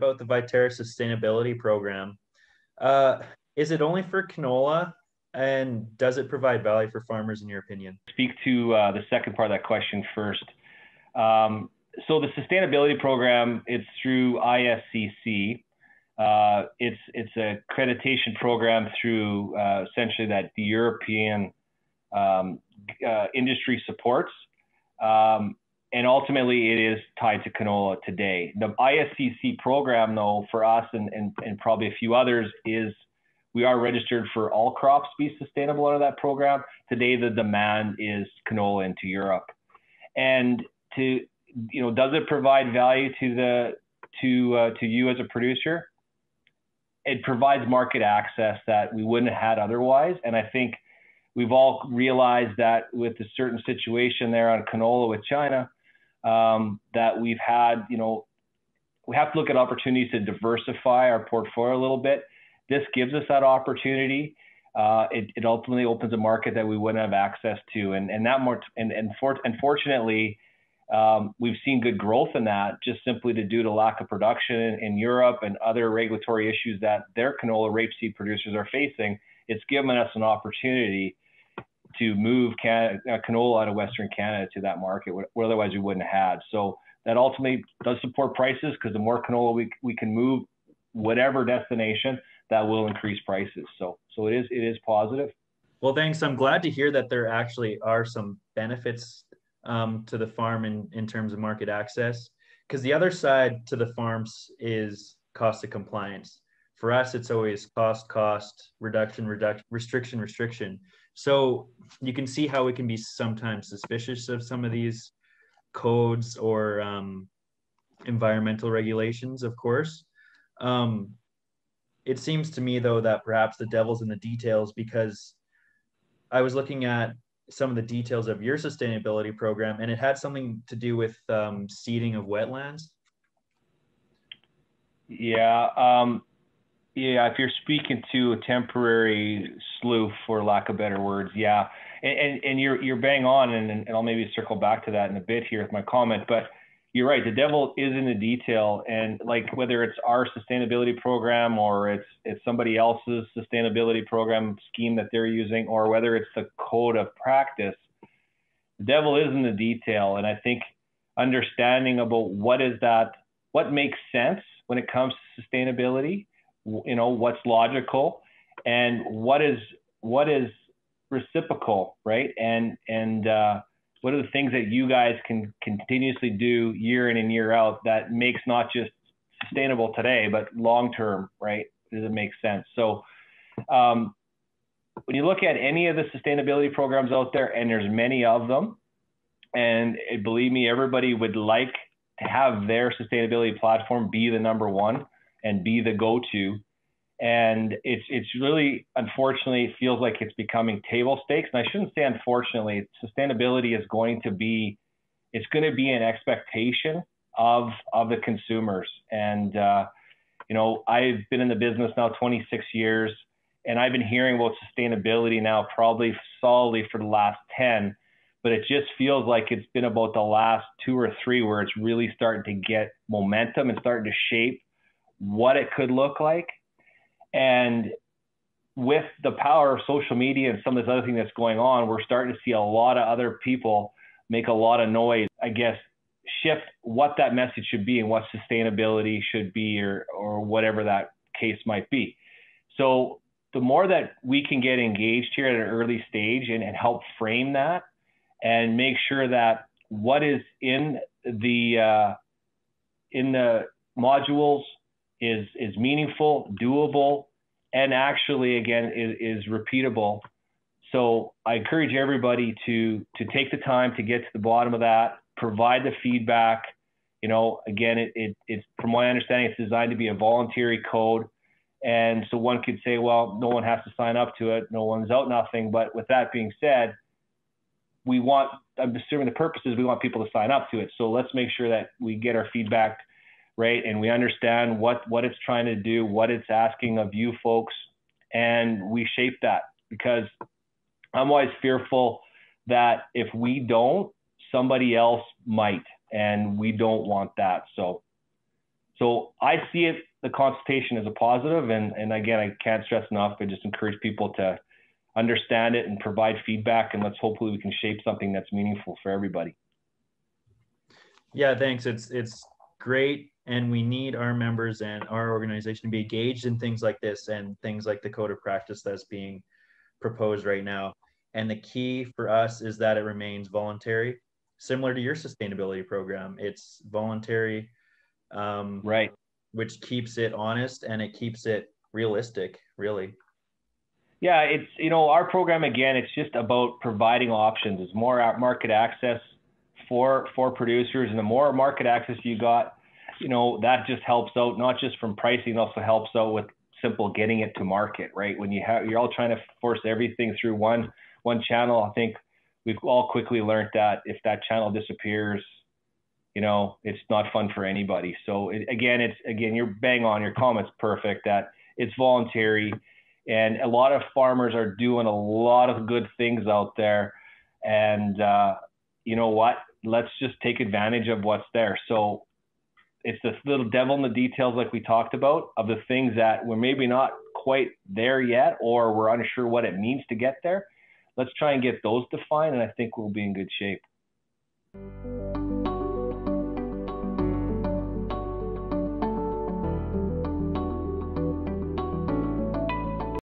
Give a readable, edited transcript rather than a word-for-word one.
about the Viterra sustainability program. Uh, is it only for canola, and does it provide value for farmers in your opinion? Speak to the second part of that question first. So the sustainability program, it's through ISCC. It's a accreditation program through essentially that the European industry supports. And ultimately, it is tied to canola today. The ISCC program, though, for us and probably a few others, is we are registered for all crops to be sustainable under that program. Today, the demand is canola into Europe. And does it provide value to you as a producer? It provides market access that we wouldn't have had otherwise. And I think we've all realized that with a certain situation there on canola with China, that we've had, we have to look at opportunities to diversify our portfolio a little bit. This gives us that opportunity. It ultimately opens a market that we wouldn't have access to. Unfortunately, we've seen good growth in that just simply due to lack of production in Europe and other regulatory issues that their canola rapeseed producers are facing. It's given us an opportunity to move canola out of Western Canada to that market, where otherwise we wouldn't have had. So that ultimately does support prices, because the more canola we can move, whatever destination, that will increase prices. So it is positive. Well, thanks. I'm glad to hear that there actually are some benefits to the farm in terms of market access, because the other side to the farms is cost of compliance. For us, it's always cost, reduction, restriction. So you can see how we can be sometimes suspicious of some of these codes or environmental regulations, of course. It seems to me, though, that perhaps the devil's in the details, because I was looking at some of the details of your sustainability program, and it had something to do with seeding of wetlands. Yeah, if you're speaking to a temporary slough, for lack of better words, yeah. And you're bang on, and I'll maybe circle back to that in a bit here with my comment, but you're right, the devil is in the detail. And like, whether it's our sustainability program or it's somebody else's sustainability program scheme that they're using, or whether it's the code of practice, the devil is in the detail. And I think understanding about what makes sense when it comes to sustainability, what's logical and what is reciprocal, right? And what are the things that you guys can continuously do year in and year out that makes not just sustainable today, but long-term, right? Does it make sense? So when you look at any of the sustainability programs out there, and there's many of them, and believe me, everybody would like to have their sustainability platform be the number one and be the go-to. And it's really, unfortunately, it feels like it's becoming table stakes. And I shouldn't say unfortunately. Sustainability is going to be an expectation of the consumers. And I've been in the business now 26 years, and I've been hearing about sustainability now probably solidly for the last 10. But it just feels like it's been about the last 2 or 3 where it's really starting to get momentum and starting to shape what it could look like. And with the power of social media and some of this other thing that's going on, we're starting to see a lot of other people make a lot of noise, I guess, shift what that message should be and what sustainability should be, or whatever that case might be. So the more that we can get engaged here at an early stage and help frame that and make sure that what is in the modules is meaningful, doable, and actually, again, is repeatable. So I encourage everybody to take the time to get to the bottom of that, provide the feedback. Again, it's from my understanding, it's designed to be a voluntary code. And so one could say, well, no one has to sign up to it. No one's out nothing. But with that being said, I'm assuming the purpose is we want people to sign up to it. So let's make sure that we get our feedback right, and we understand what it's trying to do, what it's asking of you folks, and we shape that, because I'm always fearful that if we don't, somebody else might, and we don't want that. So So I see it, the consultation, as a positive. And again, I can't stress enough, I just encourage people to understand it and provide feedback, and let's hopefully we can shape something that's meaningful for everybody. Yeah, thanks. It's great, and we need our members and our organization to be engaged in things like this and things like the code of practice that's being proposed right now. And the key for us is that it remains voluntary, similar to your sustainability program. It's voluntary, Right. which keeps it honest and it keeps it realistic, really. Yeah, it's, our program, again, it's just about providing options. It's more market access for producers, and the more market access you got, that just helps out, not just from pricing, also helps out with simple getting it to market, right? When you're all trying to force everything through one channel, I think we've all quickly learned that if that channel disappears, it's not fun for anybody. So again, you're bang on, your comment's perfect, that it's voluntary, and a lot of farmers are doing a lot of good things out there. And you know what? Let's just take advantage of what's there. So it's this little devil in the details, like we talked about, of the things that we're maybe not quite there yet, or we're unsure what it means to get there. Let's try and get those defined, and I think we'll be in good shape.